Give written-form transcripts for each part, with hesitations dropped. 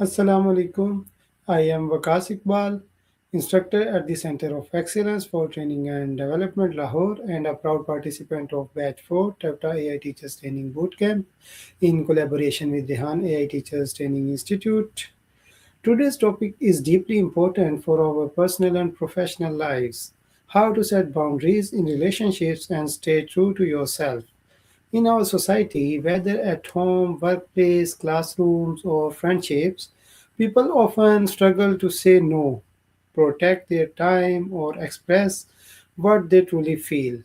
Assalamu alaikum. I am Wakas Iqbal, instructor at the Center of Excellence for Training and Development Lahore and a proud participant of Batch 4 Tevta AI Teachers Training Bootcamp in collaboration with Rehan AI Teachers Training Institute. Today's topic is deeply important for our personal and professional lives. How to set boundaries in relationships and stay true to yourself. In our society, whether at home, workplace, classrooms, or friendships, people often struggle to say no, protect their time, or express what they truly feel.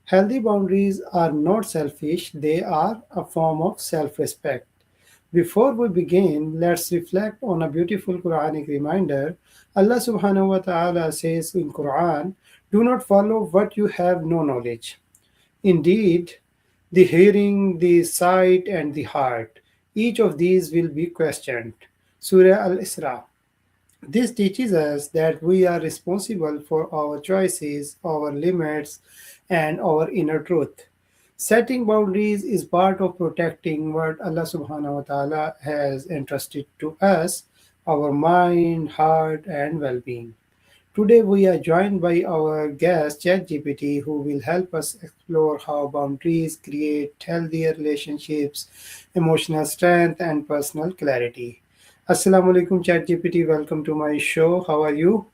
Healthy boundaries are not selfish, they are a form of self respect. Before we begin, let's reflect on a beautiful Quranic reminder. Allah subhanahu wa ta'ala says in Quran, "Do not follow what you have no knowledge." Indeed, the hearing, the sight, and the heart, each of these will be questioned. Surah Al Isra. This teaches us that we are responsible for our choices, our limits, and our inner truth. Setting boundaries is part of protecting what Allah subhanahu wa ta'ala has entrusted to us, our mind, heart, and well being. Today, we are joined by our guest ChatGPT, who will help us explore how boundaries create healthier relationships, emotional strength, and personal clarity. Assalamu alaikum, ChatGPT. Welcome to my show. How are you?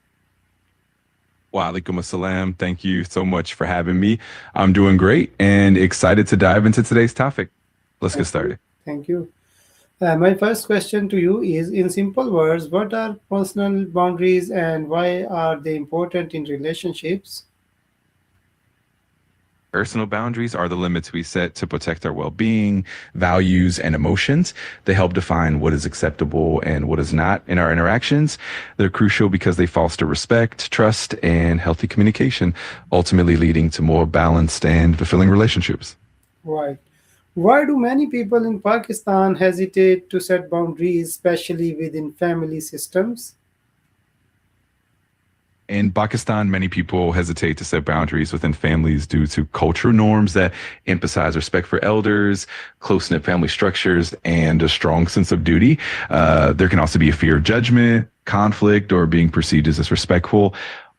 Wa alaikum assalam. Thank you so much for having me. I'm doing great and excited to dive into today's topic. Let's get Thank you. started. Thank you. My first question to you is, in simple words, what are personal boundaries and why are they important in relationships? Personal boundaries are the limits we set to protect our well being, values, and emotions. They help define what is acceptable and what is not in our interactions. They're crucial because they foster respect, trust, and healthy communication, ultimately leading to more balanced and fulfilling relationships. Right. Why do many people in Pakistan hesitate to set boundaries, especially within family systems? In Pakistan, many people hesitate to set boundaries within families due to cultural norms that emphasize respect for elders, close knit family structures, and a strong sense of duty. There can also be a fear of judgment, conflict, or being perceived as disrespectful.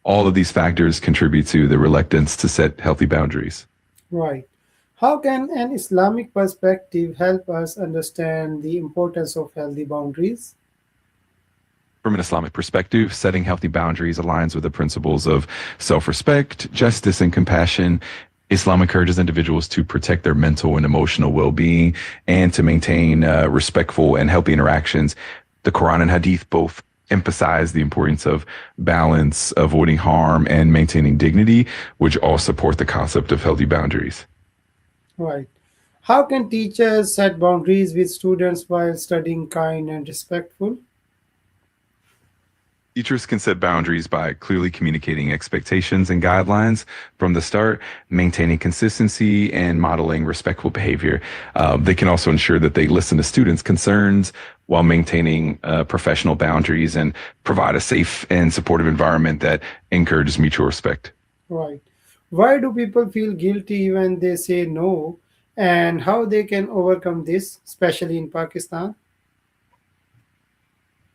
All of these factors contribute to the reluctance to set healthy boundaries. Right. How can an Islamic perspective help us understand the importance of healthy boundaries? From an Islamic perspective, setting healthy boundaries aligns with the principles of self respect, justice, and compassion. Islam encourages individuals to protect their mental and emotional well being and to maintain respectful and healthy interactions. The Quran and Hadith both emphasize the importance of balance, avoiding harm, and maintaining dignity, which all support the concept of healthy boundaries. Right. How can teachers set boundaries with students while studying kind and respectful? Teachers can set boundaries by clearly communicating expectations and guidelines from the start, maintaining consistency, and modeling respectful behavior. They can also ensure that they listen to students' concerns while maintaining professional boundaries and provide a safe and supportive environment that encourages mutual respect. Right. Why do people feel guilty when they say no, and how they can overcome this, especially in Pakistan?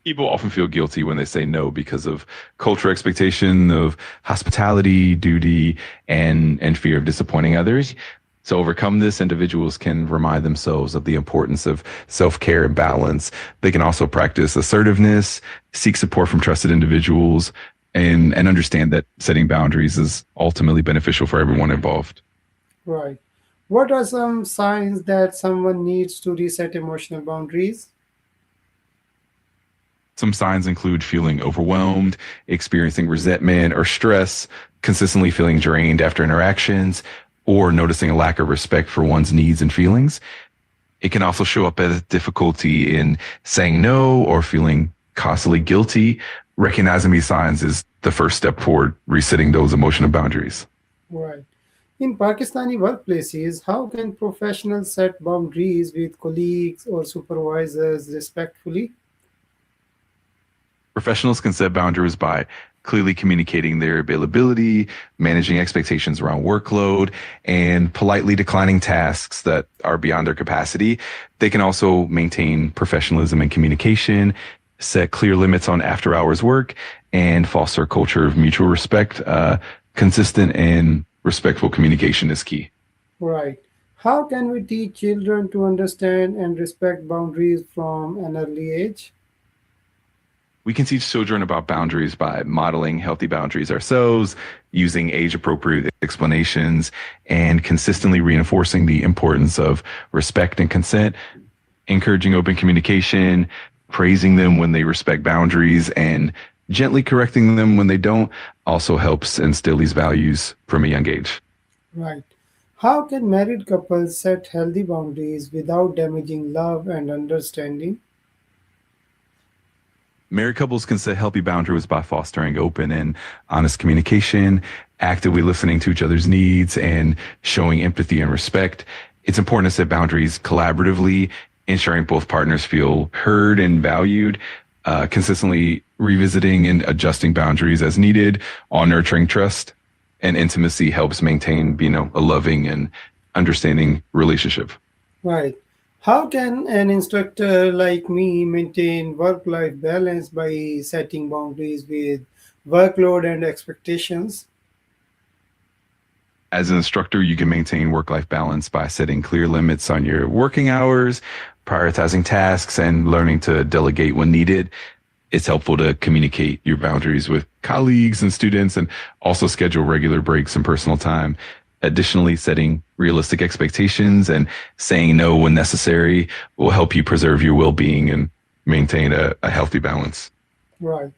People often feel guilty when they say no because of cultural expectation of hospitality, duty, and fear of disappointing others. To overcome this, individuals can remind themselves of the importance of self-care and balance. They can also practice assertiveness, seek support from trusted individuals, and understand that setting boundaries is ultimately beneficial for everyone involved. Right. What are some signs that someone needs to reset emotional boundaries? Some signs include feeling overwhelmed, experiencing resentment or stress, consistently feeling drained after interactions, or noticing a lack of respect for one's needs and feelings. It can also show up as difficulty in saying no or feeling constantly guilty. Recognizing these signs is the first step toward resetting those emotional boundaries. Right. In Pakistani workplaces, how can professionals set boundaries with colleagues or supervisors respectfully? Professionals can set boundaries by clearly communicating their availability, managing expectations around workload, and politely declining tasks that are beyond their capacity. They can also maintain professionalism and communication, set clear limits on after hours work, and foster a culture of mutual respect. Consistent and respectful communication is key. Right. How can we teach children to understand and respect boundaries from an early age? We can teach children about boundaries by modeling healthy boundaries ourselves, using age appropriate explanations, and consistently reinforcing the importance of respect and consent, encouraging open communication, praising them when they respect boundaries, and gently correcting them when they don't also helps instill these values from a young age. Right. How can married couples set healthy boundaries without damaging love and understanding? Married couples can set healthy boundaries by fostering open and honest communication, actively listening to each other's needs, and showing empathy and respect. It's important to set boundaries collaboratively, ensuring both partners feel heard and valued, consistently revisiting and adjusting boundaries as needed, all nurturing trust and intimacy helps maintain, a loving and understanding relationship. Right. How can an instructor like me maintain work life balance by setting boundaries with workload and expectations? As an instructor, you can maintain work-life balance by setting clear limits on your working hours, prioritizing tasks, and learning to delegate when needed. It's helpful to communicate your boundaries with colleagues and students and also schedule regular breaks and personal time. Additionally, setting realistic expectations and saying no when necessary will help you preserve your well-being and maintain a healthy balance. Right.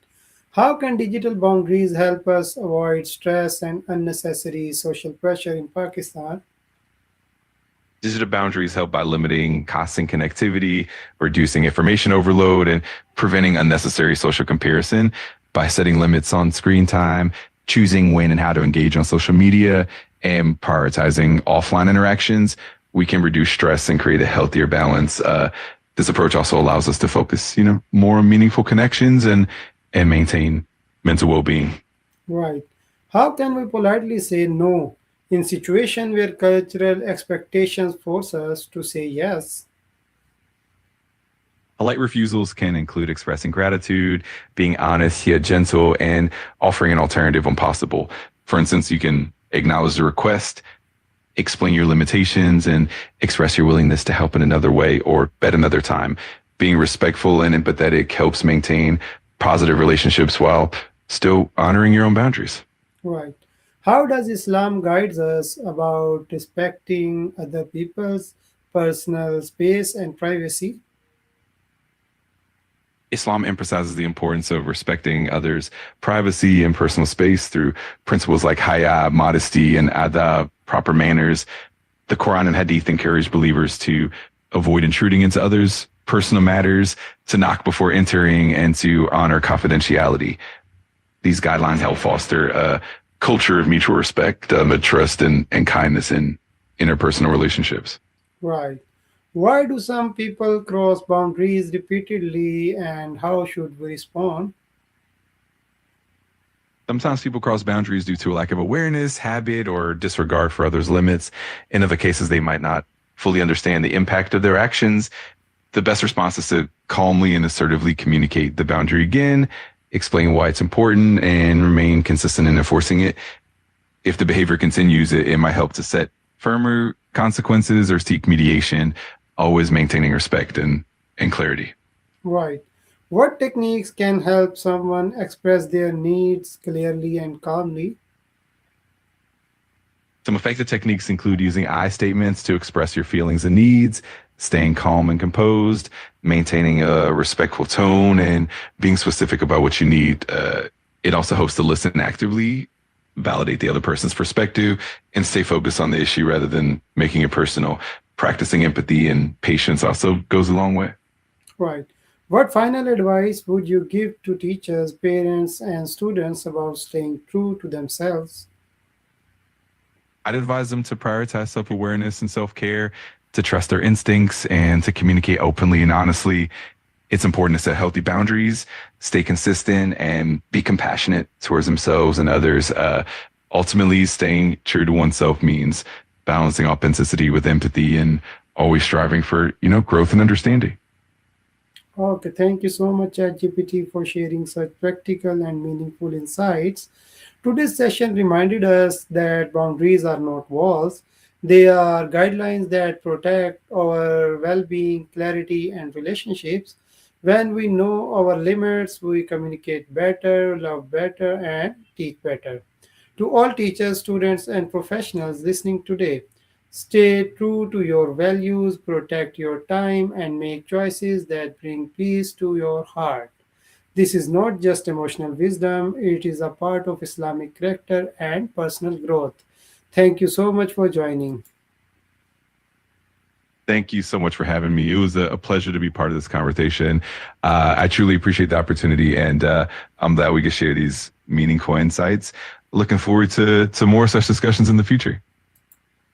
How can digital boundaries help us avoid stress and unnecessary social pressure in Pakistan? Digital boundaries help by limiting constant connectivity, reducing information overload, and preventing unnecessary social comparison by setting limits on screen time, choosing when and how to engage on social media, and prioritizing offline interactions. We can reduce stress and create a healthier balance. This approach also allows us to focus, more on meaningful connections and maintain mental well-being. Right. How can we politely say no in situations where cultural expectations force us to say yes? Polite refusals can include expressing gratitude, being honest yet gentle, and offering an alternative when possible. For instance, you can acknowledge the request, explain your limitations, and express your willingness to help in another way or at another time. Being respectful and empathetic helps maintain positive relationships while still honoring your own boundaries. Right. How does Islam guides us about respecting other people's personal space and privacy? Islam emphasizes the importance of respecting others' privacy and personal space through principles like haya, modesty, and adab, proper manners. The Quran and Hadith encourage believers to avoid intruding into others' personal matters, to knock before entering, and to honor confidentiality. These guidelines help foster a culture of mutual respect, trust, and kindness in interpersonal relationships. Right. Why do some people cross boundaries repeatedly and how should we respond? Sometimes people cross boundaries due to a lack of awareness, habit, or disregard for others' limits. In other cases, they might not fully understand the impact of their actions. The best response is to calmly and assertively communicate the boundary again, explain why it's important, and remain consistent in enforcing it. If the behavior continues, it might help to set firmer consequences or seek mediation, always maintaining respect and clarity. Right. What techniques can help someone express their needs clearly and calmly? Some effective techniques include using I statements to express your feelings and needs, staying calm and composed, maintaining a respectful tone, and being specific about what you need. It also helps to listen actively, validate the other person's perspective, and stay focused on the issue rather than making it personal. Practicing empathy and patience also goes a long way. Right. What final advice would you give to teachers, parents, and students about staying true to themselves? I'd advise them to prioritize self-awareness and self-care, to trust their instincts, and to communicate openly and honestly. It's important to set healthy boundaries, stay consistent, and be compassionate towards themselves and others. Ultimately, staying true to oneself means balancing authenticity with empathy and always striving for, growth and understanding. Okay, thank you so much, ChatGPT, for sharing such practical and meaningful insights. Today's session reminded us that boundaries are not walls, they are guidelines that protect our well being, clarity, and relationships. When we know our limits, we communicate better, love better, and teach better. To all teachers, students, and professionals listening today, stay true to your values, protect your time, and make choices that bring peace to your heart. This is not just emotional wisdom, it is a part of Islamic character and personal growth. Thank you so much for joining. Thank you so much for having me. It was a pleasure to be part of this conversation. I truly appreciate the opportunity, and I'm glad we could share these meaningful insights. Looking forward to more such discussions in the future.